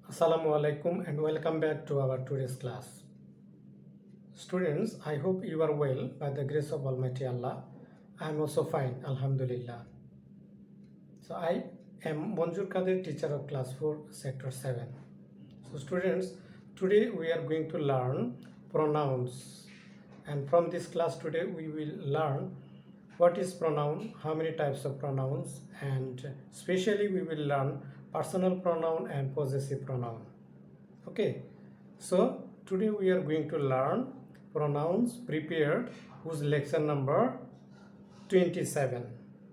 Assalamu alaikum and welcome back to our today's class. Students, I hope you are well by the grace of Almighty Allah. I am also fine, Alhamdulillah. So I am Manjur Kadir, teacher of class 4, sector 7. So students, today we are going to learn pronouns, and from this class today we will learn what is pronoun, how many types of pronouns, and especially we will learn personal pronoun and possessive pronoun. Okay, so today we are going to learn pronouns prepared, whose lecture number 27.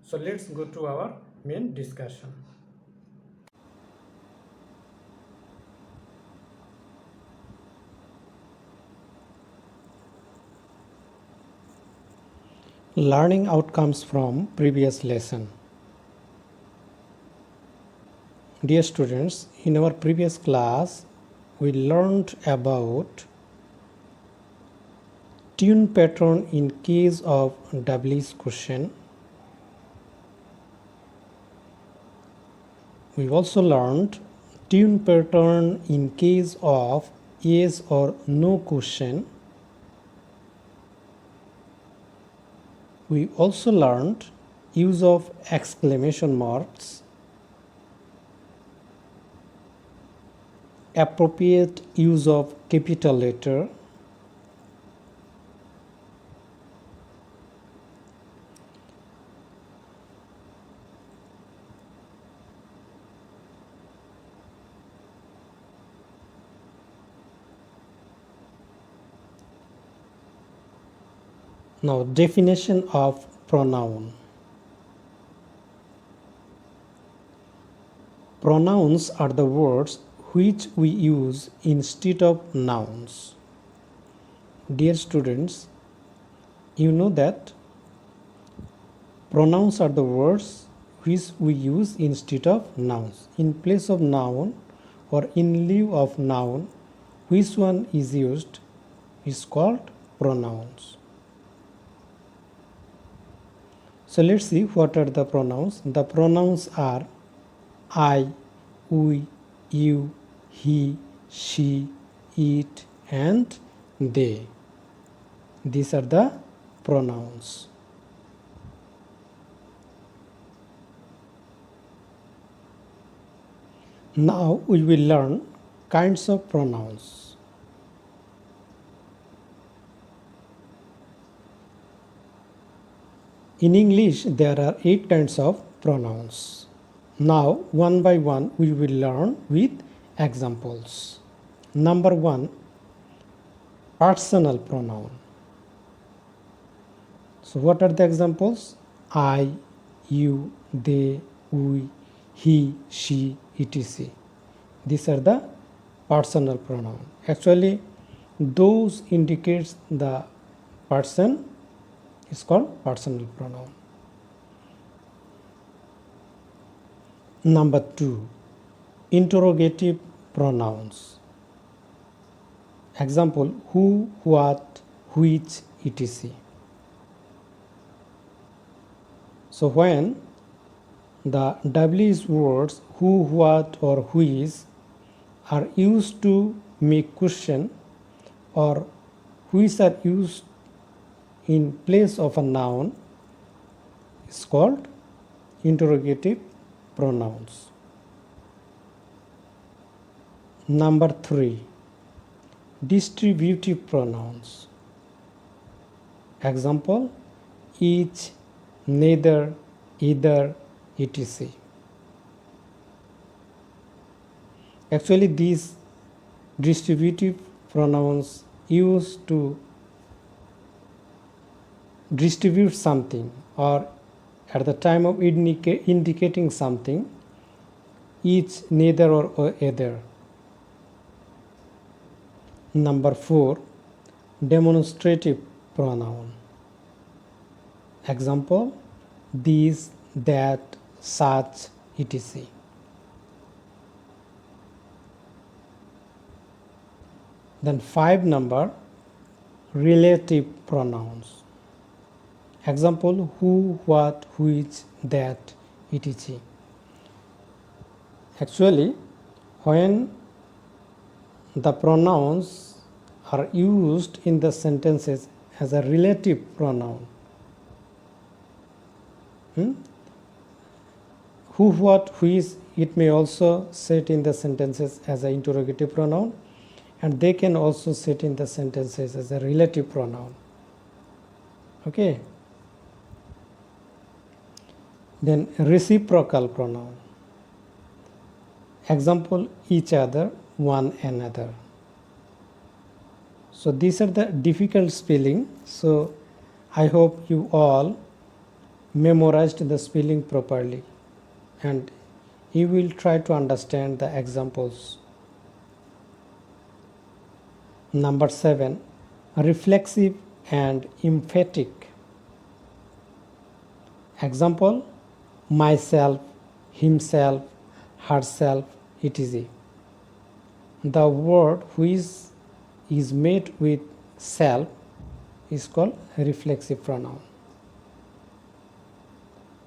So let's go to our main discussion. Learning outcomes from previous lesson. Dear students, in our previous class we learned about tune pattern in case of WH question. We also learned tune pattern in case of yes or no question. We also learned use of exclamation marks, appropriate use of capital letter, now definition of pronoun. Pronouns are the words which we use instead of nouns. Dear students, you know that pronouns are the words which we use instead of nouns. In place of noun or in lieu of noun, which one is used is called pronouns. So let's see what are the pronouns. The pronouns are I, we, you, he, she, it, and they. These are the pronouns. Now we will learn kinds of pronouns. In English, there are 8 kinds of pronouns. Now, one by one, we will learn with examples. Number 1, personal pronoun. So, what are the examples? I, you, they, we, he, she, etc. These are the personal pronoun. Actually, those indicates the person is called personal pronoun. Number 2, interrogative pronouns. Example, who, what, which, etc. So when the WH words who, what, or which are used to make question, or which are used in place of a noun, is called interrogative pronouns. Number 3, distributive pronouns. Example, each, neither, either, etc. Actually, these distributive pronouns used to distribute something, or at the time of indicating something, each, neither, or either. Number 4, demonstrative pronoun. Example, these, that, such, etc. Then 5 number, relative pronouns. Example, who, what, which, that, etc. Actually, when the pronouns are used in the sentences as a relative pronoun. Who, what, which, it may also sit in the sentences as an interrogative pronoun, and they can also sit in the sentences as a relative pronoun. Okay. Then reciprocal pronoun. Example, each other, one another. So these are the difficult spelling. So I hope you all memorized the spelling properly, and you will try to understand the examples. Number 7, reflexive and emphatic. Example, myself, himself, herself, etc. The word which is made with self is called reflexive pronoun.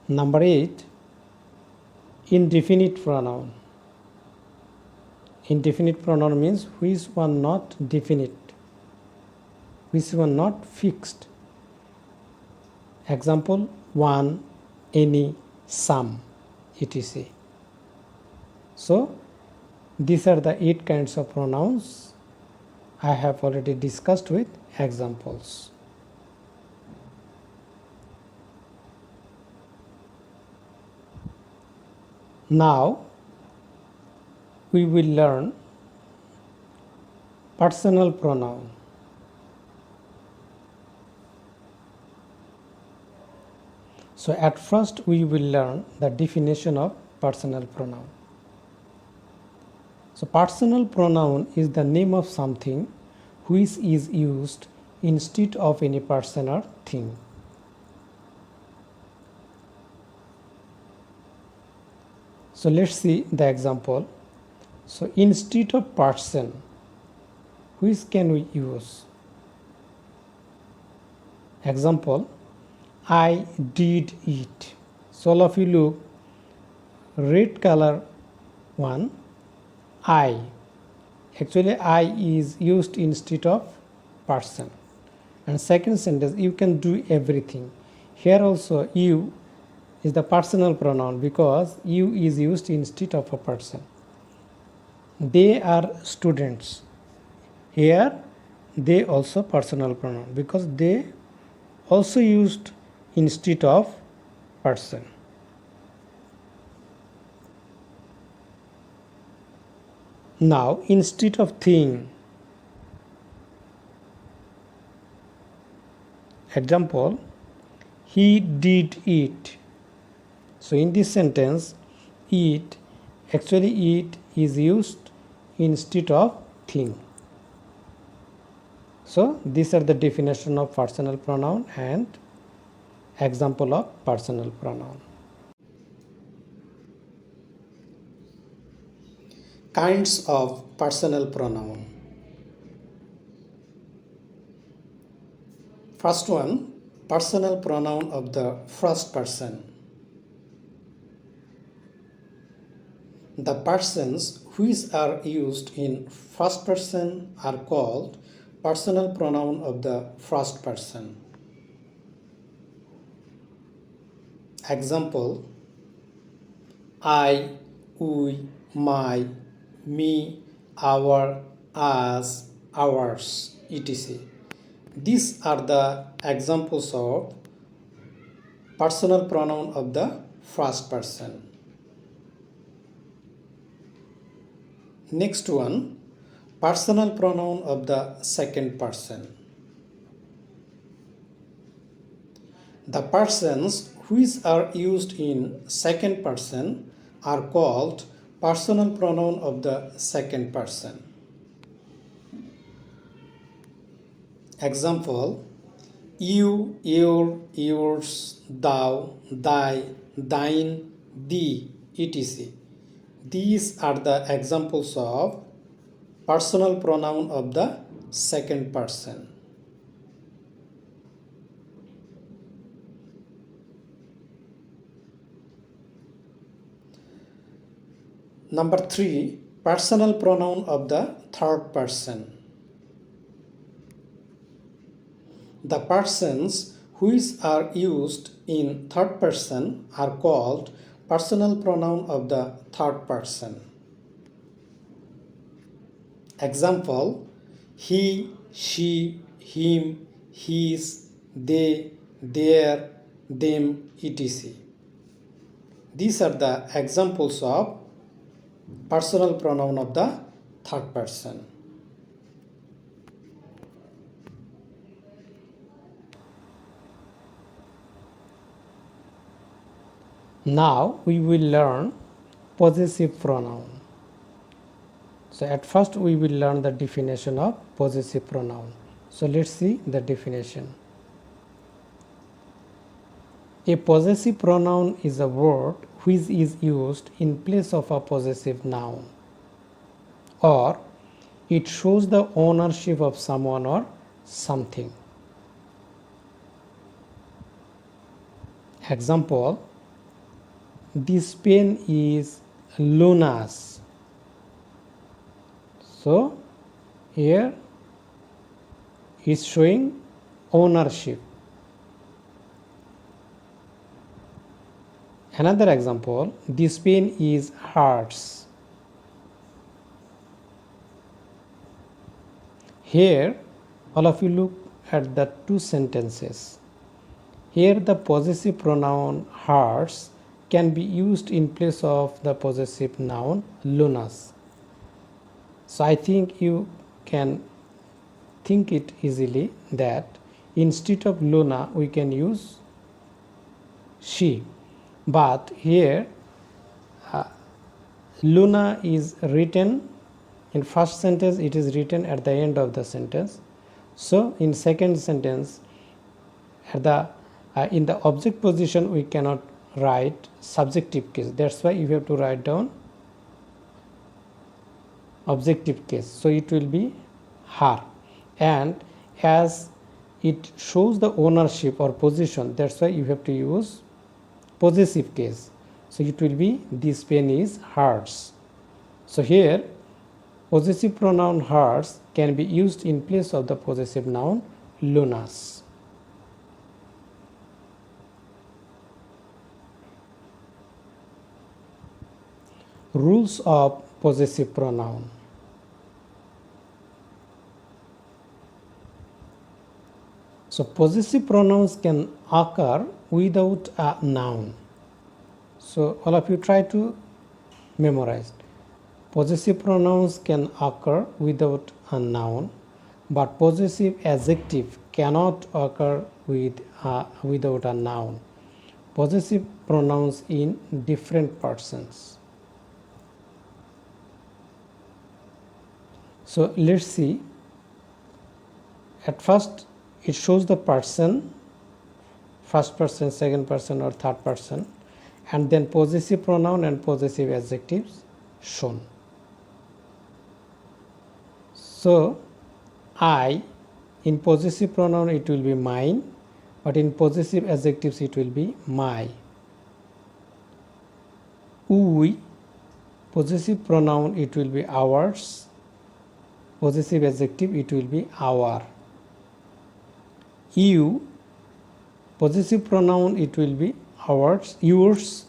Number 8, indefinite pronoun. Indefinite pronoun means which one not definite, which one not fixed. Example, one, any, some, etc. So these are the 8 kinds of pronouns I have already discussed with examples. Now we will learn personal pronoun. So at first we will learn the definition of personal pronoun. So personal pronoun is the name of something which is used instead of any person or thing. So let's see the example. So instead of person, which can we use? Example, I did eat. So all of you look, red color one, I. Actually I is used instead of person. And second sentence, you can do everything. Here also you is the personal pronoun because you is used instead of a person. They are students. Here they also personal pronoun because they also used instead of person. Now instead of thing. Example, he did eat. So in this sentence, eat, actually eat is used instead of thing. So these are the definition of personal pronoun and example of personal pronoun. Kinds of personal pronoun. First one, personal pronoun of the first person. The persons which are used in first person are called personal pronoun of the first person. Example, I, we, my, me, our, us, ours, etc. These are the examples of personal pronoun of the first person. Next one, personal pronoun of the second person. The persons which are used in second person are called personal pronoun of the second person. Example, you, your, yours, thou, thy, thine, thee, etc. These are the examples of personal pronoun of the second person. Number 3, Personal pronoun of the third person. The persons which are used in third person are called personal pronoun of the third person. Example: he, she, him, his, they, their, them, etc. These are the examples of personal pronoun of the third person. Now we will learn possessive pronoun. So at first we will learn the definition of possessive pronoun. So let's see the definition. A possessive pronoun is a word which is used in place of a possessive noun, or it shows the ownership of someone or something. Example: this pen is Luna's. So here is showing ownership. Another example: this pen is hers. Here all of you look at the two sentences. Here the possessive pronoun hers can be used in place of the possessive noun Luna's. So I think you can think it easily that instead of Luna we can use she, but here Luna is written in first sentence, it is written at the end of the sentence. So in second sentence, at the in the object position we cannot write subjective case. That's why you have to write down objective case. So it will be her, and as it shows the ownership or position, that's why you have to use possessive case. So it will be this pen is hers. So here possessive pronoun hers can be used in place of the possessive noun Luna's. Rules of possessive pronoun. So possessive pronouns can occur without a noun. So all of you try to memorize. Possessive pronouns can occur without a noun, but possessive adjective cannot occur without a noun. Possessive pronouns in different persons. So let's see. At first it shows the person, first person, second person or third person, and then possessive pronoun and possessive adjectives shown. So I, in possessive pronoun it will be mine, but in possessive adjectives it will be my. We, possessive pronoun it will be ours, possessive adjective it will be our. You, possessive pronoun it will be ours, yours,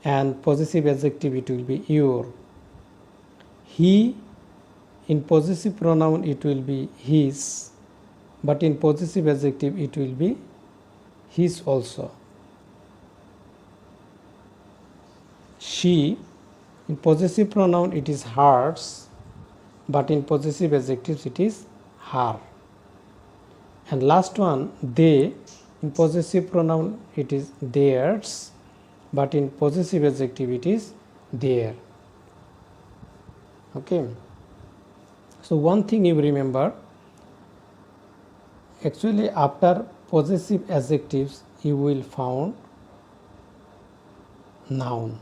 and possessive adjective it will be your. He, in possessive pronoun it will be his, but in possessive adjective it will be his also. She, in possessive pronoun it is hers, but in possessive adjectives it is her. And last one, they, in possessive pronoun it is theirs, but in possessive adjective it is their. Okay. So one thing you remember, actually after possessive adjectives you will found noun.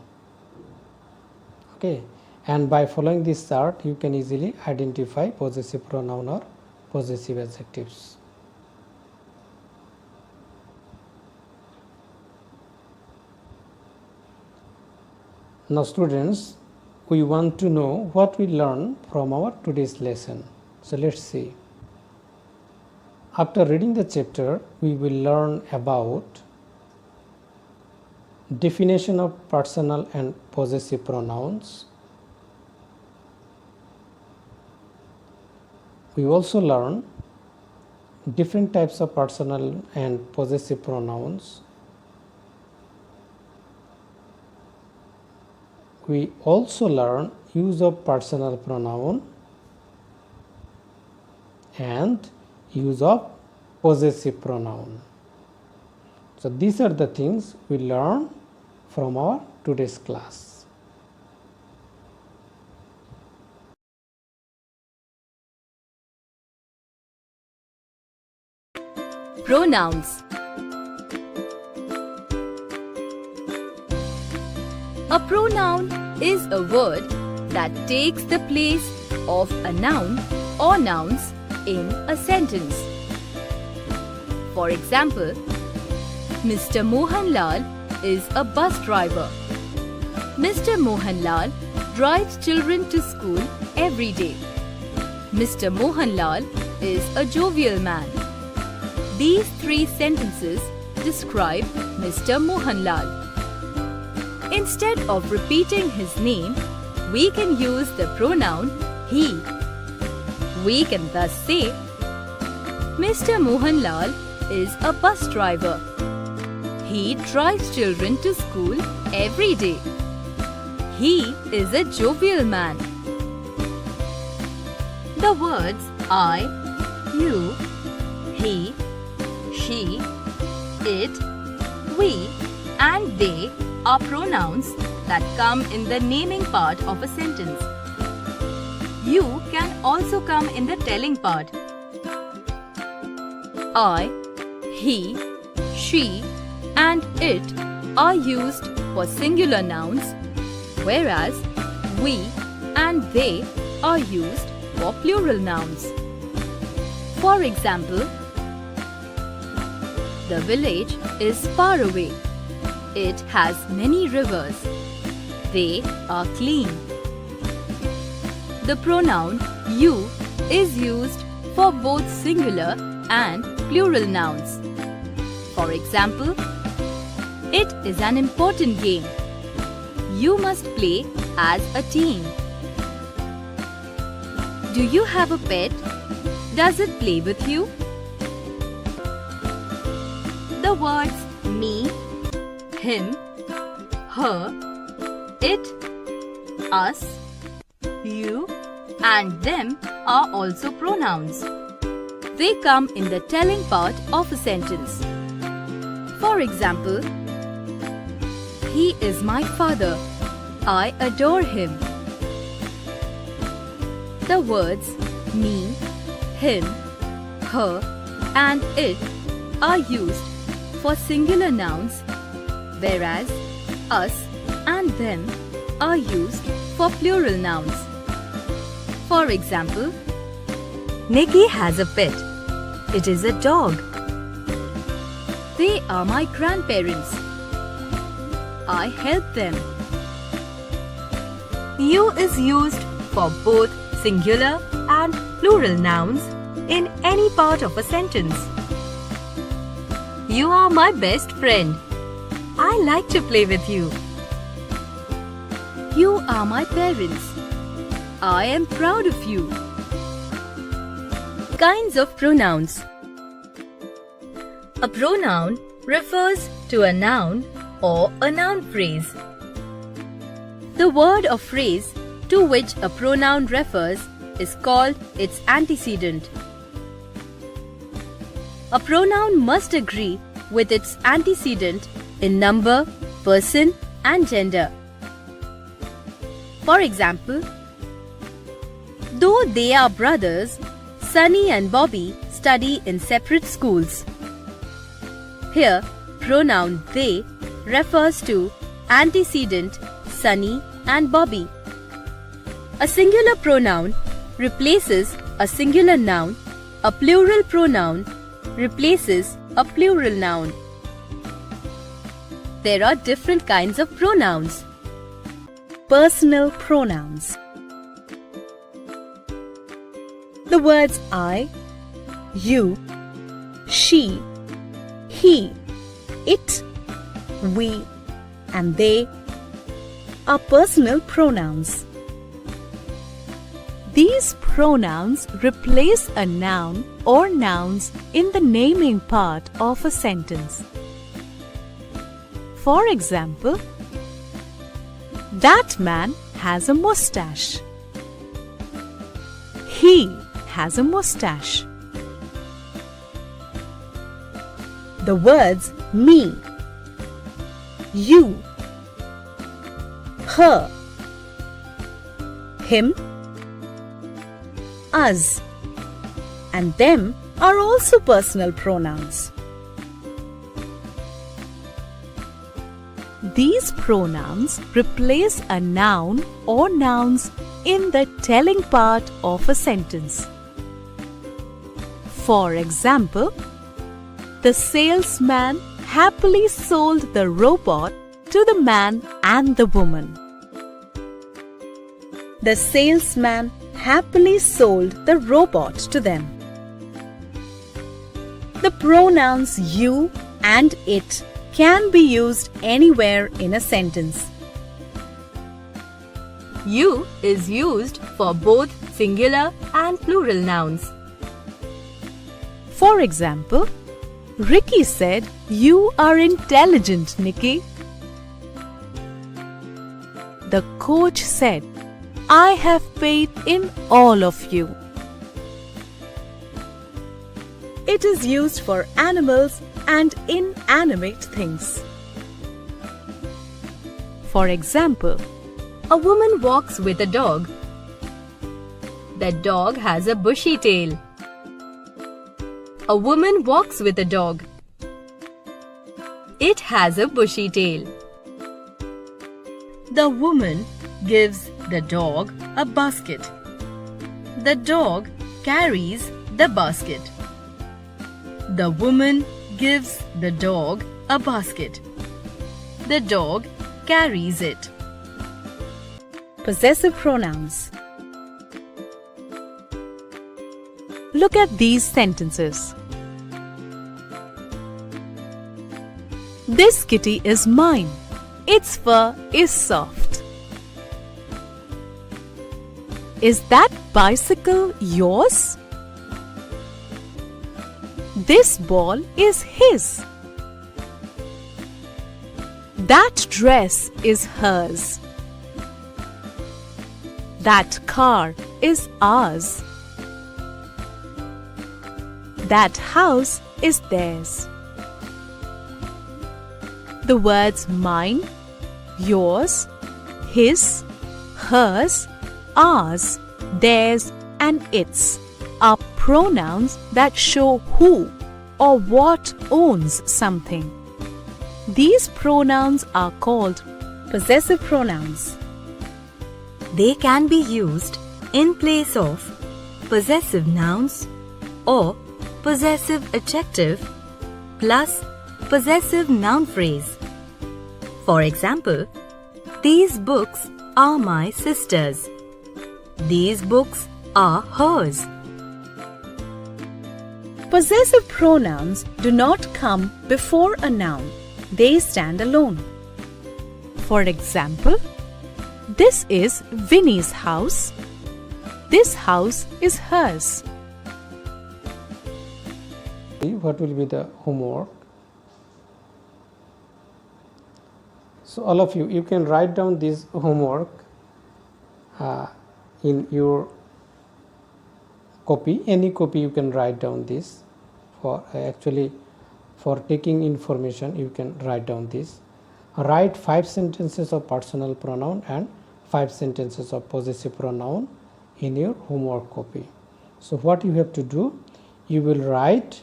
Okay, and by following this chart you can easily identify possessive pronoun or possessive adjectives. Now students, we want to know what we learned from our today's lesson. So let's see. After reading the chapter, we will learn about definition of personal and possessive pronouns. We also learn different types of personal and possessive pronouns. We also learn use of personal pronoun and use of possessive pronoun. So these are the things we learn from our today's class. Pronouns. A pronoun is a word that takes the place of a noun or nouns in a sentence. For example, Mr. Mohanlal is a bus driver. Mr. Mohanlal drives children to school every day. Mr. Mohanlal is a jovial man. These three sentences describe Mr. Mohanlal. Instead of repeating his name, we can use the pronoun he. We can thus say, Mr. Mohanlal is a bus driver. He drives children to school every day. He is a jovial man. The words I, you, he, she, it, we, and they are pronouns that come in the naming part of a sentence. You can also come in the telling part. I, he, she, and it are used for singular nouns, whereas we and they are used for plural nouns. For example, the village is far away. It has many rivers. They are clean. The pronoun you is used for both singular and plural nouns. For example, it is an important game. You must play as a team. Do you have a pet? Does it play with you? The words me, him, her, it, us, you, and them are also pronouns. They come in the telling part of a sentence. For example, he is my father. I adore him. The words me, him, her, and it are used for singular nouns, whereas us and them are used for plural nouns. For example, Nikki has a pet. It is a dog. They are my grandparents. I help them. You is used for both singular and plural nouns in any part of a sentence. You are my best friend. I like to play with you. You are my parents. I am proud of you. Kinds of pronouns. A pronoun refers to a noun or a noun phrase. The word or phrase to which a pronoun refers is called its antecedent. A pronoun must agree with its antecedent in number, person, and gender. For example, though they are brothers, Sunny and Bobby study in separate schools. Here, pronoun they refers to antecedent Sunny and Bobby. A singular pronoun replaces a singular noun. A plural pronoun replaces a plural noun. There are different kinds of pronouns. personal pronouns. The words I, you, she, he, it, we, and they are personal pronouns. These pronouns replace a noun or nouns in the naming part of a sentence. For example, that man has a mustache. He has a mustache. The words me, you, her, him, us, and them are also personal pronouns. These pronouns replace a noun or nouns in the telling part of a sentence. For example, the salesman happily sold the robot to the man and the woman. The salesman happily sold the robot to them. The pronouns you and it can be used anywhere in a sentence. You is used for both singular and plural nouns. For example, Ricky said, "You are intelligent, Nikki." The coach said, "I have faith in all of you." It is used for animals and inanimate things. For example, A woman walks with a dog. The dog has a bushy tail. A woman walks with a dog. It has a bushy tail. the woman gives the dog a basket. The dog carries the basket. The woman gives the dog a basket. The dog carries it. Possessive pronouns. Look at these sentences. This kitty is mine. Its fur is soft. Is that bicycle yours? This ball is his. That dress is hers. That car is ours. That house is theirs. The words mine, yours, his, hers, ours, theirs, and its are pronouns that show who or what owns something. These pronouns are called possessive pronouns. They can be used in place of possessive nouns or possessive adjective plus possessive noun phrase. For example, these books are my sister's. These books are hers. Possessive pronouns do not come before a noun. They stand alone. For example, this is Winnie's house. This house is hers. What will be the homework? So all of you can write down this homework in your copy. Any copy you can write down this. For taking information you can write down this. Write 5 sentences of personal pronoun and 5 sentences of possessive pronoun in your homework copy. So what you have to do, you will write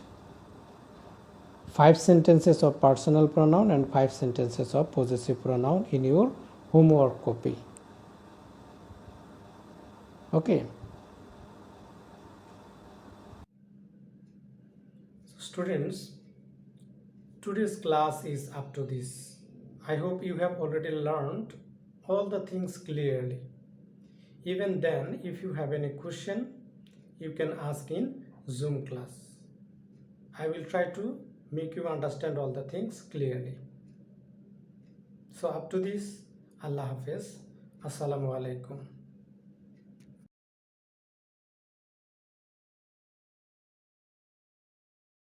5 sentences of personal pronoun and 5 sentences of possessive pronoun in your homework copy. Okay. Students, today's class is up to this. I hope you have already learned all the things clearly. Even then, if you have any question, you can ask in Zoom class. I will try to make you understand all the things clearly. So up to this, Allah Hafiz. Assalamu alaikum.